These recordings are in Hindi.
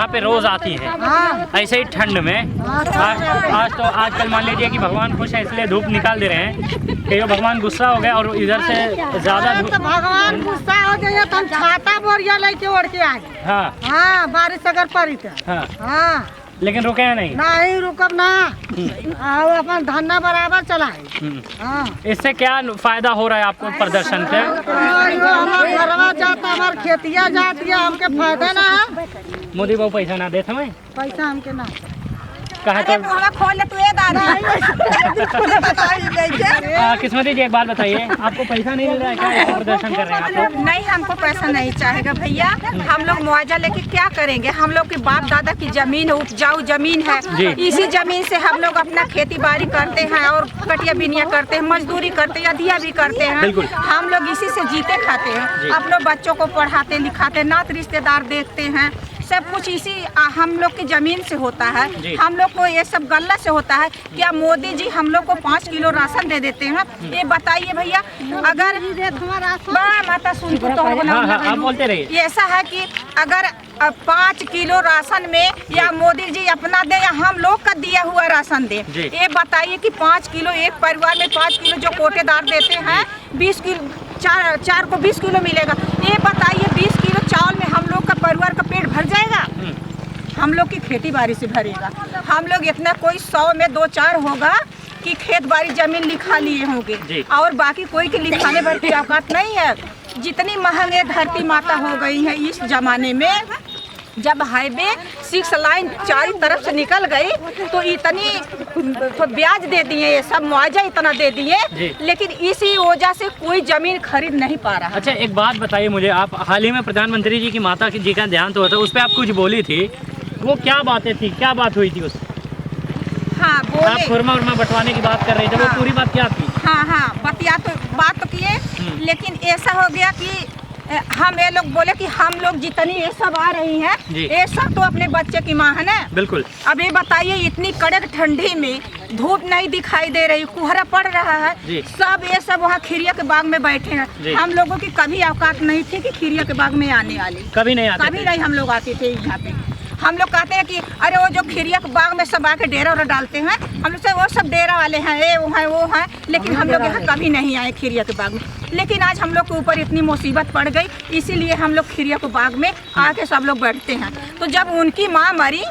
यहाँ पे रोज आती हैं ऐसे ही ठंड में। आज तो आजकल मान लीजिए कि भगवान खुश है इसलिए धूप निकाल दे रहे हैं कि भगवान गुस्सा हो गया और इधर से ज्यादा भगवान गुस्सा हो जाए तो हम छाता बोरिया लेके ओढ़ के आए। हाँ बारिश अगर पड़ी तो हाँ लेकिन रुके हैं नहीं रुकब ना, अपन धरना बराबर चलाए। इससे क्या फायदा हो रहा है आपको प्रदर्शन से? हमारे घरवा जाता, हमारे खेतिया जाती है, हमके फायदा ना है। मोदी बाबू पैसा ना देते हमें, पैसा हमके ना कहा तो खोल ले तू ये दादा। किस्मती जी एक बात बताइए, आपको पैसा नहीं मिल रहा है क्या ऐसे प्रदर्शन कर रहे हैं आप लोग? नहीं, हमको पैसा नहीं चाहेगा भैया। हम लोग मुआवजा लेके क्या करेंगे? हम लोग के बाप दादा की जमीन है, उपजाऊ जमीन है। इसी जमीन से हम लोग अपना खेती बाड़ी करते हैं और कटिया बिनिया करते हैं, मजदूरी करते हैं, अधिया भी करते हैं। हम लोग इसी से जीते खाते हैं। अपने बच्चों को पढ़ाते लिखाते, नात रिश्तेदार देखते हैं, सब कुछ इसी हम लोग की जमीन से होता है। हम लोग को ये सब गल्ला से होता है। क्या मोदी जी हम लोग को 5 किलो राशन दे देते हैं? ये बताइए भैया। अगर माता सुन तो बोलते रहिए। ऐसा है कि अगर 5 किलो राशन में या मोदी जी अपना दे या हम लोग का दिया हुआ राशन दे, ये बताइए कि 5 किलो एक परिवार में 5 किलो जो कोटेदार देते हैं 20 किलो, चार को 20 किलो मिलेगा। ये बताइए 20 किलो चावल में हम लोग का परिवार का पेट भर जाएगा? हम लोग की खेती बाड़ी से भरेगा। हम लोग इतना कोई 100 में 2-4 होगा कि खेत बाड़ी जमीन लिखा लिए होंगे और बाकी कोई के लिखाने भर की औकात नहीं है। जितनी महंगे धरती माता हो गई है इस जमाने में, जब हाईवे 6 लाइन चारों तरफ से निकल गई तो इतनी तो ब्याज दे दिए, ये सब मुआवजा इतना दे दिए, लेकिन इसी वजह से कोई जमीन खरीद नहीं पा रहा। अच्छा एक बात बताइए मुझे, आप हाल ही में प्रधानमंत्री जी की माता जी का देहांत हुआ था, उस पर आप कुछ बोली थी, वो क्या बातें थी, क्या बात हुई थी उस? हाँ बोले, आप खुरमा उरमा बंटवाने की बात कर रहे थे, वो पूरी बात क्या थी? हाँ बात तो किए, लेकिन ऐसा हो गया कि हम ये लोग बोले कि हम लोग जितनी ये सब आ रही हैं, ये सब तो अपने बच्चे की माँ है ना। बिल्कुल। अब ये बताइए इतनी कड़क ठंडी में धूप नहीं दिखाई दे रही, कोहरा पड़ रहा है, सब ये सब वहाँ खीरिया के बाग में बैठे हैं। हम लोगों की कभी औकात नहीं थी कि खीरिया के बाग में आने वाली, कभी नहीं हम लोग आते थे यहाँ पे। हम लोग कहते हैं कि अरे वो जो खीरिया के बाग में सब आके डेरा वरा डालते हैं, हम लोग से वो सब डेरा वाले हैं, ये वो हैं, लेकिन हम लोग यहाँ कभी नहीं आए खीरिया के बाग में। लेकिन आज हम लोग के ऊपर इतनी मुसीबत पड़ गई, इसीलिए हम लोग खीरिया के बाग में आके सब लोग बैठते हैं। तो जब उनकी माँ मरी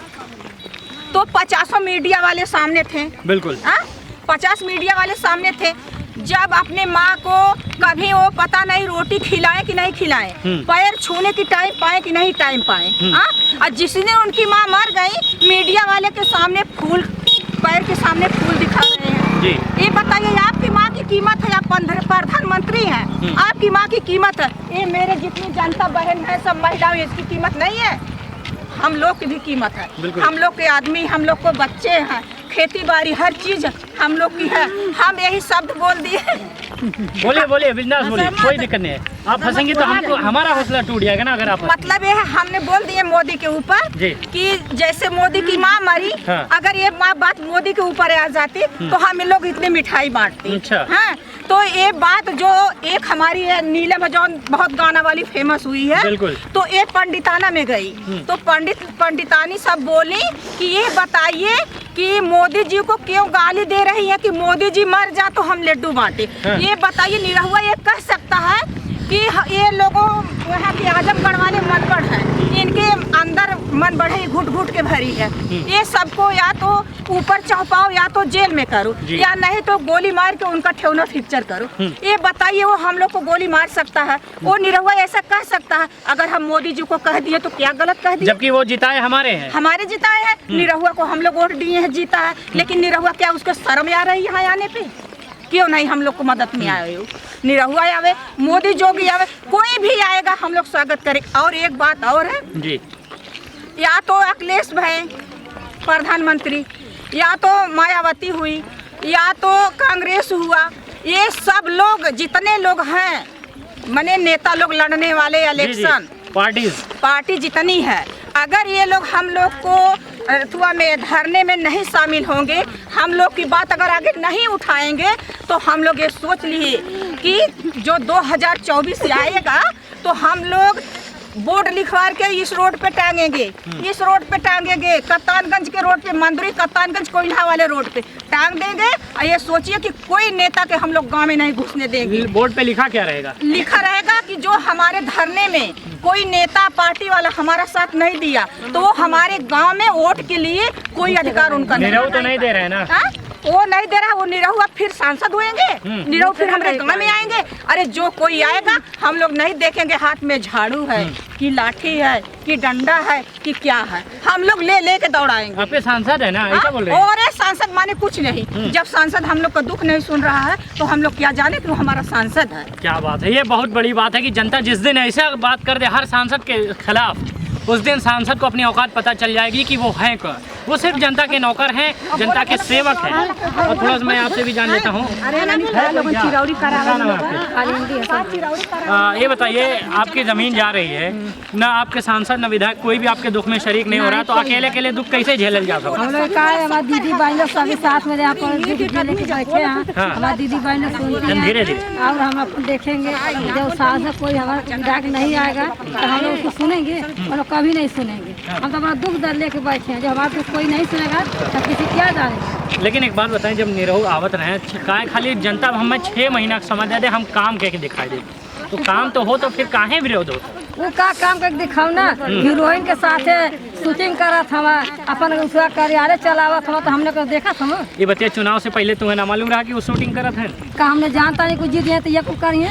तो 50 मीडिया वाले सामने थे। बिल्कुल 50 मीडिया वाले सामने थे। जब अपने माँ को कभी वो पता नहीं रोटी खिलाए कि नहीं खिलाए, पैर छूने की टाइम पाए कि नहीं टाइम पाए। और जिसने उनकी माँ मर गई, मीडिया वाले के सामने फूल, पैर के सामने फूल दिखा रहे हैं। ये बताइए आपकी माँ की कीमत है, आप प्रधानमंत्री हैं, आपकी माँ की कीमत है। ये मेरे जितनी जनता बहन है, सब महिलाएं, इसकी कीमत नहीं है। हम लोग की भी कीमत है। हम लोग के आदमी, हम लोग को बच्चे हैं, खेती बाड़ी हर चीज हम लोग की है। हम यही शब्द बोल दिए। बोलिए बिंदास बोलिए, कोई दिक्कत नहीं है। आप फंसेंगी तो हमको, हमारा हौसला टूट जाएगा ना अगर आप। मतलब ये है, हमने बोल दिए मोदी के ऊपर कि जैसे मोदी की माँ मरी, अगर ये बात मोदी के ऊपर आ जाती तो हम लोग इतने मिठाई बांटते। हाँ, तो ये बात जो एक हमारी नीलम जो बहुत गाना वाली फेमस हुई है, तो ये पंडिताना में गई, तो पंडितानी सब बोली कि ये बताइए कि मोदी जी को क्यों गाली दे रही है कि मोदी जी मर जा तो हम लड्डू बांटे। ये बताइए, निरहुआ ये कह सकता है कि ये लोगों वहाँ के आजमगढ़ वाले मन बढ़ है, इनके अंदर मन बढ़े घुट घुट के भरी है, ये सबको या तो ऊपर चौपाओ या तो जेल में करो, या नहीं तो गोली मार के उनका ठेवना फ्रैक्चर करो। ये बताइए, वो हम लोग को गोली मार सकता है? वो निरहुआ ऐसा कह सकता है? अगर हम मोदी जी को कह दिए तो क्या गलत कह दिए? जबकि वो जिताए हमारे जिताए हैं। निरहुआ को हम लोग वोट दिए हैं, जीता है, लेकिन निरहुआ क्या उसको शर्म आ रही है यहाँ आने पे? क्यों नहीं हम लोग को मदद में आए हो? निरहुआ आवे, मोदी जोगी आवे, कोई भी आएगा हम लोग स्वागत करें। और एक बात और है जी, या तो अखिलेश भाई प्रधानमंत्री, या तो मायावती हुई, या तो कांग्रेस हुआ, ये सब लोग जितने लोग हैं, माने नेता लोग लड़ने वाले इलेक्शन पार्टी जितनी है, अगर ये लोग हम लोग को अथवा में धरने में नहीं शामिल होंगे, हम लोग की बात अगर आगे नहीं उठाएंगे, तो हम लोग ये सोच लिए कि जो 2024 आएगा तो हम लोग बोर्ड लिखवा के इस रोड पे टांगेंगे, इस रोड पे टांगेंगे, कप्तानगंज के रोड पे, मंदुरी कप्तानगंज कोयला वाले रोड पे टांग देंगे। और ये सोचिए कि कोई नेता के हम लोग गांव में नहीं घुसने देंगे। बोर्ड पे लिखा क्या रहेगा? लिखा रहेगा कि जो हमारे धरने में कोई नेता पार्टी वाला हमारा साथ नहीं दिया तो वो हमारे गांव में वोट के लिए कोई अधिकार उनका नहीं। निरहू तो नहीं दे रहे हैं ना? हाँ? वो नहीं दे रहा, वो निरहू अब फिर सांसद होंगे, निरहू फिर हमारे गांव में आएंगे। अरे जो कोई आएगा हम लोग नहीं देखेंगे हाथ में झाड़ू है कि लाठी है कि डंडा है कि क्या है, हम लोग ले के दौड़ाएंगे। आपके सांसद है ना, ऐसा बोल रहे हैं? और सांसद माने कुछ नहीं। जब सांसद हम लोग का दुख नहीं सुन रहा है तो हम लोग क्या जाने कि वो हमारा सांसद है। क्या बात है, ये बहुत बड़ी बात है कि जनता जिस दिन ऐसा बात कर दे हर सांसद के खिलाफ, उस दिन सांसद को अपनी औकात पता चल जाएगी कि वो हैं कौन। वो सिर्फ जनता के नौकर हैं, जनता के सेवक हैं। और थोड़ा सा मैं आपसे भी जान लेता हूँ, ये बताइए, आपकी ज़मीन जा रही है ना, आपके सांसद न विधायक कोई भी आपके दुख में शरीक नहीं हो रहा, तो अकेले अकेले दुख कैसे झेलल जा सकता? हम लोग का हमारी दीदी बहन लोग सभी साथ में यहाँ पर बैठे हैं। हमारी दीदी बहन लोग सुनती हैं, धीरे धीरे और हम अपन देखेंगे जब सांसद कोई हमारा विधायक नहीं आएगा तो हम लोग उसको सुनेंगे, हम लोग कभी नहीं सुनेंगे। हम तो अपना दुख दर्द लेके बैठे हैं, जब हमारा दुख कोई नहीं सुनेगा तो किसी क्या जाने। लेकिन एक बात बताएं, जब निरहू आवत रहे काहे खाली जनता हमें 6 महीना का समय दे दे, हम काम करके दिखाई दे, तो काम तो हो तो फिर काहे विरोध हो? वो का काम करके दिखाओ ना, हीरोइन के साथ शूटिंग करा था, अपन उसका कार्यालय चलावा था, तो हमने को देखा था। ये बताइए, चुनाव से पहले तुम्हें ना मालूम रहा कि वो शूटिंग करा था? का हमने जानता नहीं कुछ जीत है तो ये कुछ करिए,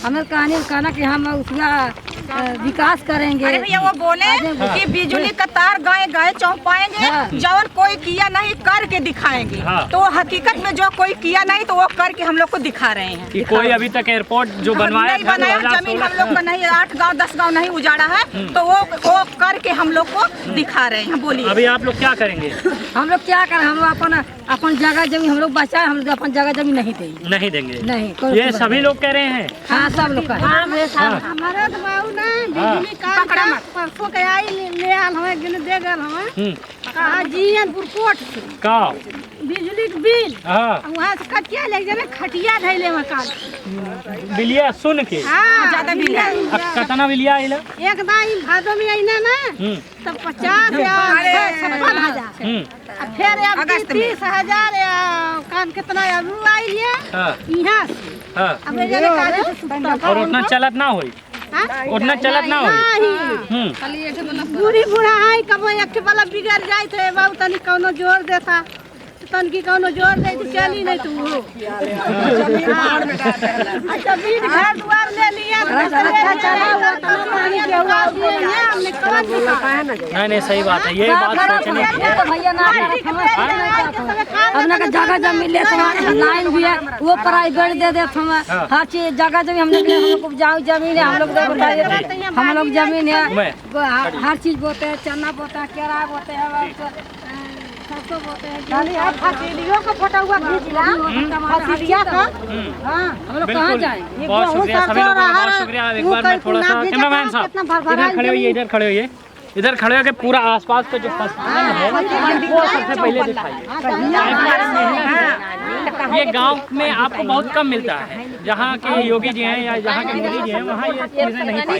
हमें कहना कि हम उसका विकास करेंगे। अरे भैया वो बोले कि बिजली का तार गाय गाय चौपाएंगे, जब कोई किया नहीं करके दिखाएंगे। तो हकीकत में जो कोई किया नहीं तो वो करके हम लोग को दिखा रहे हैं। कि कोई अभी तक एयरपोर्ट जो बनवाया था, जमीन हम लोग का नहीं, 8 गाँव 10 गाँव नहीं उजाड़ा है, तो वो करके हम लोग को दिखा रहे हैं। बोलिए अभी आप लोग क्या करेंगे? हम लोग क्या करें, हम लोग अपन जगह जमीन हम लोग बचाए, हम लोग अपन जगह जमीन नहीं देंगे। नहीं देंगे? नहीं। ये सभी लोग कह रहे हैं? हाँ, सब लोग हमारे बिजली का परसों के आई ले आल हमें गिन दे गल हमें कहा जीएनपुर कोर्ट से का बिजली के बिल। हाँ, वहाँ से कटिया ले जाने खटिया धैले में काल बिलिया सुन के। हाँ, ज्यादा बिल कितना बिलिया आइला? एक दाई भादो में आई ना तब 50 या 56,000, फिर अब 30,000 या काम कितना अभी आई है यहाँ से। और उतना चलत ना होई? उतना चलत ना होई? बूढ़ी बूढ़ा है कब एक वाला बिगड़ जाए थे बाबू, तनी कौनो जोर देता, तन की कौनो जोर दे तो चली नहीं, तू जमीन घर द्वार ले लिया। नहीं, सही बात है, ये बात सोचने की है। अपना का जगह जमीन ले लाइन भी है, वो प्राइवेट दे देते हमें हर चीज, जगह जमीन हम लोग उपजाऊ जमीन है, हम लोग जमीन है, हर चीज बोते हैं, चना बोते हैं, केरा बोते हैं, कहाँ जाए? बहुत शुक्रिया सभी लोगों का, बहुत शुक्रिया। एक बार मैं थोड़ा सा कैमरामैन साहब इधर खड़े होइए, इधर खड़े होइए, इधर खड़े होकर पूरा आसपास का जो फसल है वो सबसे पहले दिखाइए। ये गांव में आपको बहुत कम मिलता है, जहाँ के योगी जी हैं या जहाँ के मोदी जी हैं वहाँ ये चीज़ें नहीं पाई।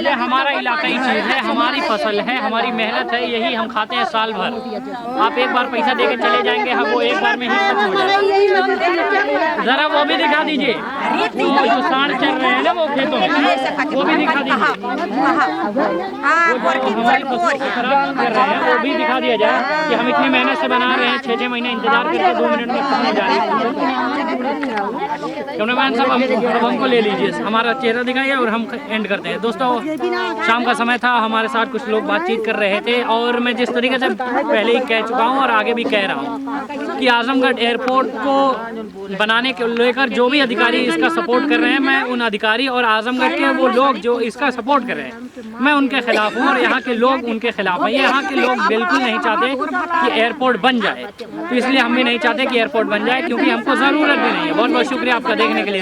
ये हमारा इलाकाई चीज़ है, हमारी फसल है, हमारी मेहनत है, यही हम खाते हैं साल भर। आप एक बार पैसा दे के चले जाएंगे, हम वो एक बार में ही खत्म हो जाएगा। जरा वो भी दिखा दीजिए, वो जो सांड चल रहे हैं ना वो खेतों में, वो भी दिखा दीजिए। हमारी फसल को खराब कर रहे हैं वो भी दिखा दिया जाए कि हम इतनी मेहनत से बना रहे हैं, 6 महीने इंतजार करके 2 मिनट में खत्म हो जाए। कैमरामैन साहब अब हमको ले लीजिए, हमारा चेहरा दिखाइए और हम एंड करते हैं। दोस्तों, शाम का समय था, हमारे साथ कुछ लोग बातचीत कर रहे थे और मैं जिस तरीके से पहले ही कह चुका हूँ और आगे भी कह रहा हूँ कि आजमगढ़ एयरपोर्ट को बनाने के लेकर जो भी अधिकारी इसका सपोर्ट कर रहे हैं, मैं उन अधिकारी और आजमगढ़ के वो लोग जो इसका सपोर्ट कर रहे हैं, मैं उनके खिलाफ हूँ और यहाँ के लोग उनके खिलाफ हैं। यहाँ के लोग बिल्कुल नहीं चाहते कि एयरपोर्ट बन जाए, तो इसलिए हम भी नहीं चाहते कि एयरपोर्ट बन जाए, क्योंकि हमको ज़रूरत भी नहीं है। बहुत बहुत शुक्रिया आपका देखने के लिए।